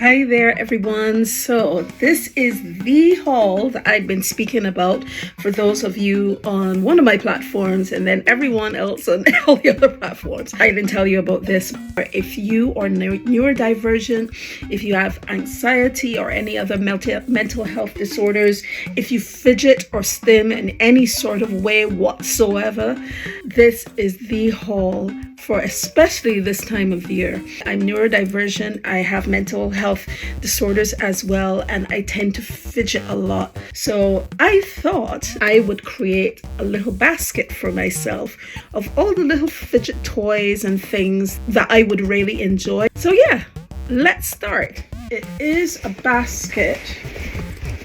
Hi there everyone. So this is the haul that I've been speaking about for those of you on one of my platforms and then everyone else on all the other platforms. I didn't tell you about this. If you are neurodivergent, if you have anxiety or any other mental health disorders, if you fidget or stim in any sort of way whatsoever, this is the haul for especially this time of year. I'm neurodivergent, I have mental health disorders as well, and I tend to fidget a lot. So I thought I would create a little basket for myself of all the little fidget toys and things that I would really enjoy. So yeah, let's start. It is a basket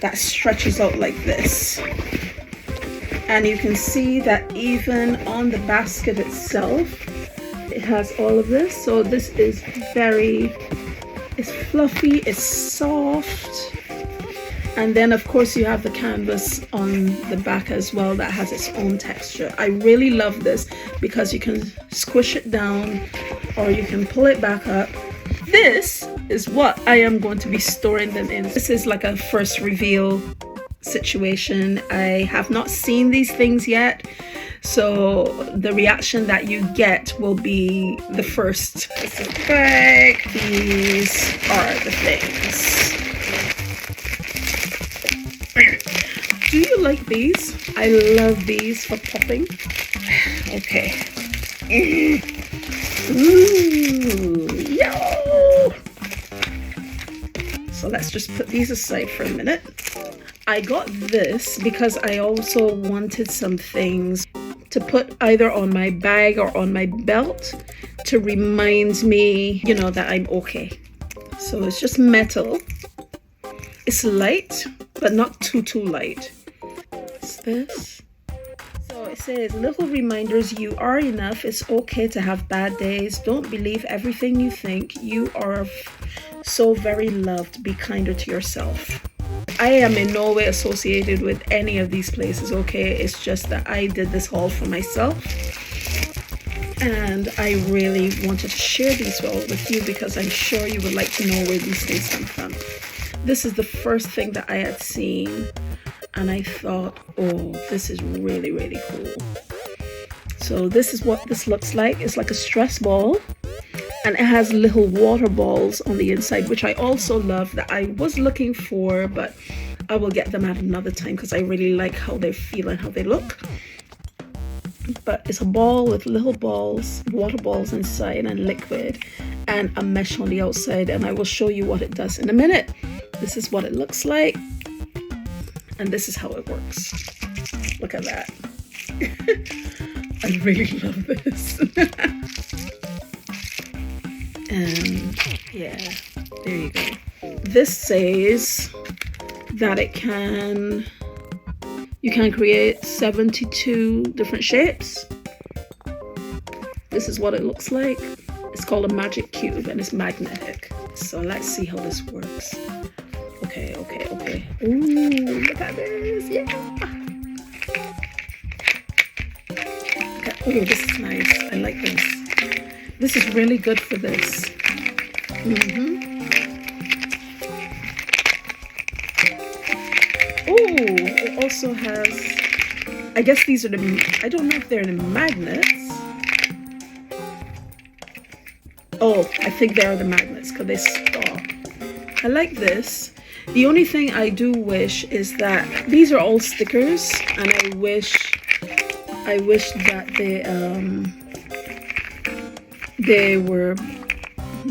that stretches out like this. And you can see that even on the basket itself, it has all of this. So this is it's fluffy, it's soft. And then of course you have the canvas on the back as well that has its own texture. I really love this because you can squish it down or you can pull it back up. This is what I am going to be storing them in. This is like a first reveal situation. I have not seen these things yet, so the reaction that you get will be the first. This is the bag. These are the things. Do you like these? I love these for popping. Okay. Ooh, yo! So let's just put these aside for a minute. I got this because I also wanted some things to put either on my bag or on my belt to remind me, you know, that I'm okay. So it's just metal. It's light, but not too light. What's this? So it says, little reminders, you are enough. It's okay to have bad days. Don't believe everything you think. You are so very loved. Be kinder to yourself. I am in no way associated with any of these places, okay? It's just that I did this haul for myself. And I really wanted to share these all with you because I'm sure you would like to know where these things come from. This is the first thing that I had seen. And I thought, oh, this is really, really cool. So this is what this looks like. It's like a stress ball. And it has little water balls on the inside, which I also love, that I was looking for, but I will get them at another time because I really like how they feel and how they look. But it's a ball with little balls, water balls inside and liquid, and a mesh on the outside. And I will show you what it does in a minute. This is what it looks like. And this is how it works. Look at that. I really love this. And yeah, there you go. This says that you can create 72 different shapes. This is what it looks like. It's called a magic cube and it's magnetic. So let's see how this works. Okay. Ooh, look at this, yeah. Okay. Oh, this is nice. I like this. This is really good for this. Oh, it also has, I guess these are I don't know if they're the magnets. Oh, I think they are the magnets because they stop. I like this. The only thing I do wish is that these are all stickers, and I wish that they were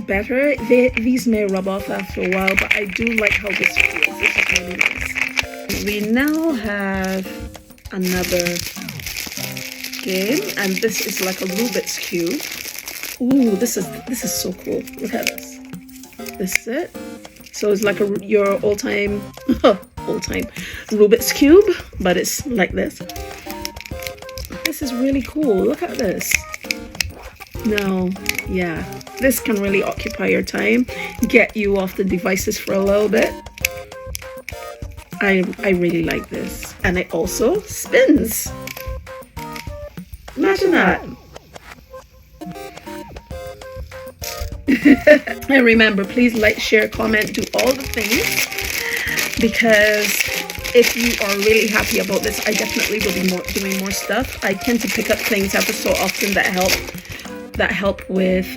better. These may rub off after a while, but I do like how this feels. This is really nice. We now have another game, and this is like a Rubik's Cube. Ooh, this is so cool. Look at this. This is it. So it's like your old-time Rubik's Cube, but it's like this. This is really cool. Look at this. Now, yeah, this can really occupy your time, get you off the devices for a little bit. I really like this. And it also spins. Imagine that. And remember, please like, share, comment, do all the things, because if you are really happy about this, I definitely will be doing more stuff. I tend to pick up things ever so often that help with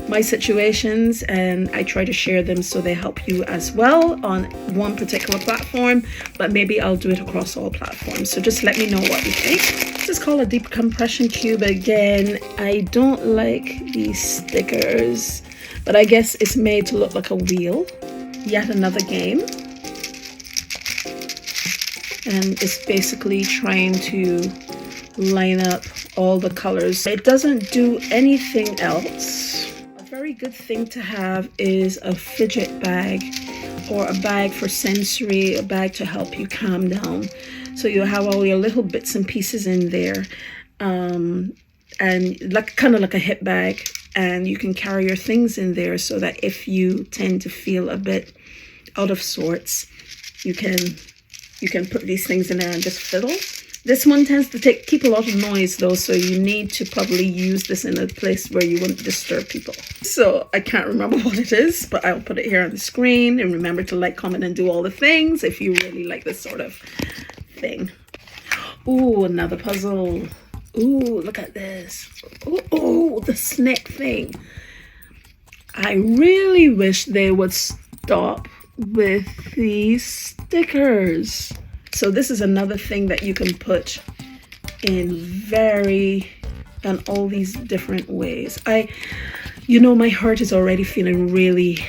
my situations, and I try to share them so they help you as well on one particular platform, but maybe I'll do it across all platforms. So just let me know what you think. This is called a deep compression cube again. I don't like these stickers, but I guess it's made to look like a wheel. Yet another game. And it's basically trying to line up all the colors. It doesn't do anything else. A very good thing to have is a fidget bag, or a bag for sensory, a bag to help you calm down. So you have all your little bits and pieces in there, and kind of like a hip bag, and you can carry your things in there so that if you tend to feel a bit out of sorts, you can put these things in there and just fiddle. This one tends to keep a lot of noise though, so you need to probably use this in a place where you wouldn't disturb people. So I can't remember what it is, but I'll put it here on the screen. And remember to like, comment, and do all the things if you really like this sort of thing. Ooh, another puzzle. Ooh, look at this. Ooh, the snake thing. I really wish they would stop with these stickers. So this is another thing that you can put in all these different ways. My heart is already feeling really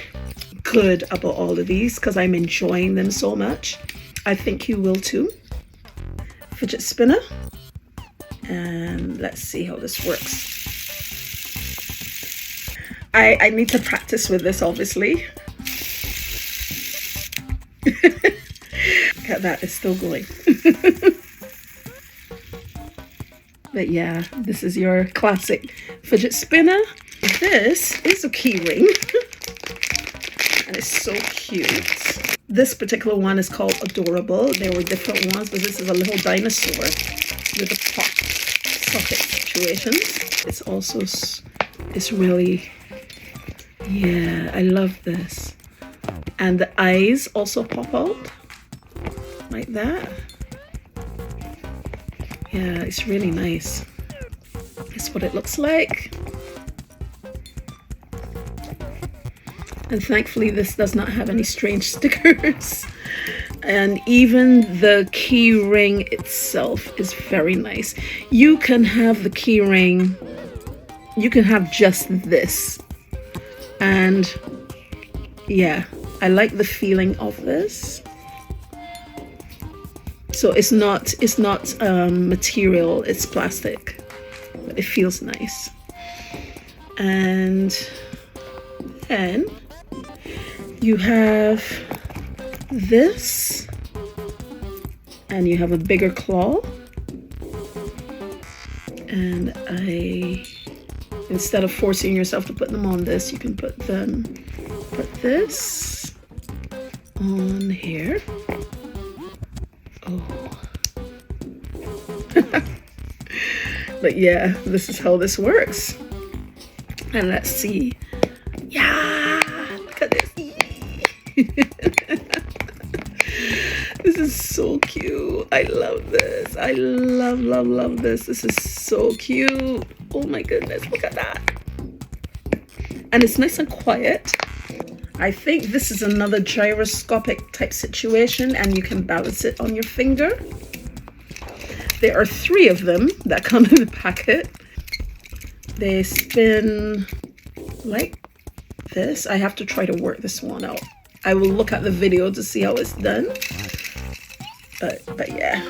good about all of these because I'm enjoying them so much. I think you will too. Fidget spinner. And let's see how this works. I need to practice with this, obviously. Look at that, it's still going. But yeah, this is your classic fidget spinner. This is a key ring. And it's so cute. This particular one is called Adorable. There were different ones, but this is a little dinosaur with a pop socket situation. It's really, yeah, I love this. And the eyes also pop out like that. Yeah, it's really nice. That's what it looks like. And thankfully this does not have any strange stickers. And even the key ring itself is very nice. You can have the key ring, you can have just this. And yeah, I like the feeling of this. So it's not material, it's plastic, but it feels nice. And then you have this, and you have a bigger claw. And instead of forcing yourself to put them on this, you can put this on here. Oh. But yeah, this is how this works. And let's see. Yeah, look at this. This is so cute. I love this. I love this. This is so cute. Oh my goodness, look at that. And it's nice and quiet. I think this is another gyroscopic type situation, and you can balance it on your finger. There are 3 of them that come in the packet. They spin like this. I have to try to work this one out. I will look at the video to see how it's done. But yeah.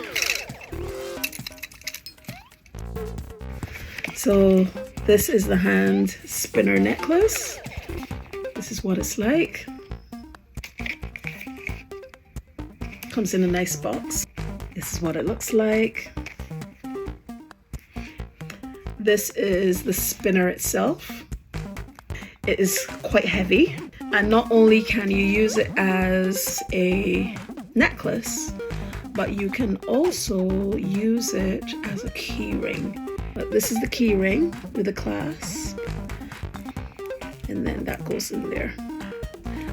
So this is the hand spinner necklace. This is what it's like. Comes in a nice box. This is what it looks like. This is the spinner itself. It is quite heavy. And not only can you use it as a necklace, but you can also use it as a key ring. But this is the key ring with a clasp. and then that goes in there.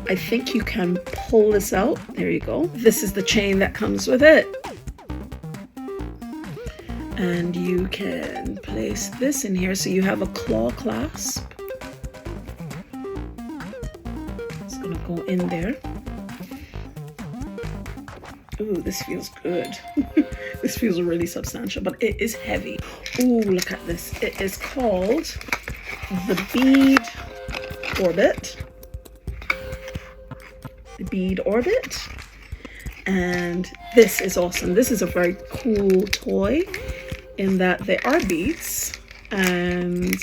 I think you can pull this out. There you go. This is the chain that comes with it. And you can place this in here so you have a claw clasp. It's gonna go in there. Ooh, this feels good. This feels really substantial, but it is heavy. Ooh, look at this. It is called the bead orbit. The bead orbit. And this is awesome. This is a very cool toy in that there are beads and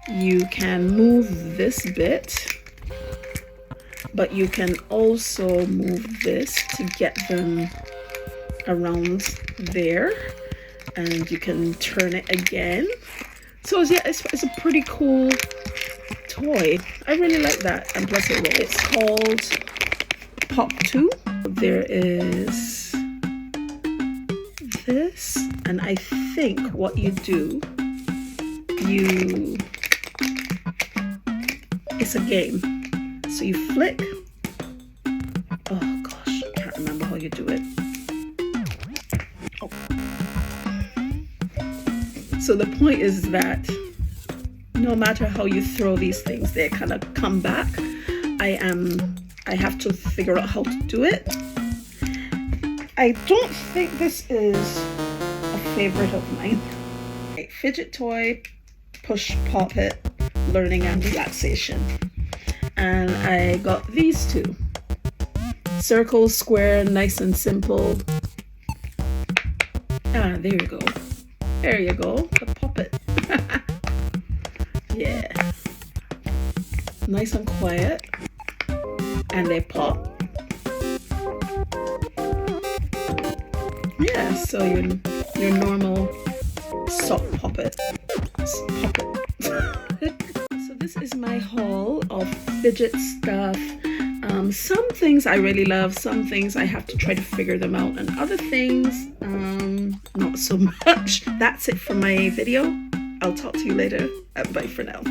you can move this bit, but you can also move this to get them around there, and you can turn it again. So yeah, it's a pretty cool toy. I really like that, and plus it's called Pop 2. There is this, and I think what you do, it's a game. So you flick. Oh gosh, I can't remember how you do it. Oh. So the point is that no matter how you throw these things, they kind of come back. I have to figure out how to do it. I don't think this is a favorite of mine. Fidget toy, push, pop it, learning and relaxation. And I got these two. Circle, square, nice and simple. Ah, there you go. There you go. The pop it. Yeah. Nice and quiet. And they pop. Yeah, so your normal sock poppet. So this is my haul of fidget stuff. Some things I really love, some things I have to try to figure them out, and other things not so much. That's it for my video. I'll talk to you later. Bye for now.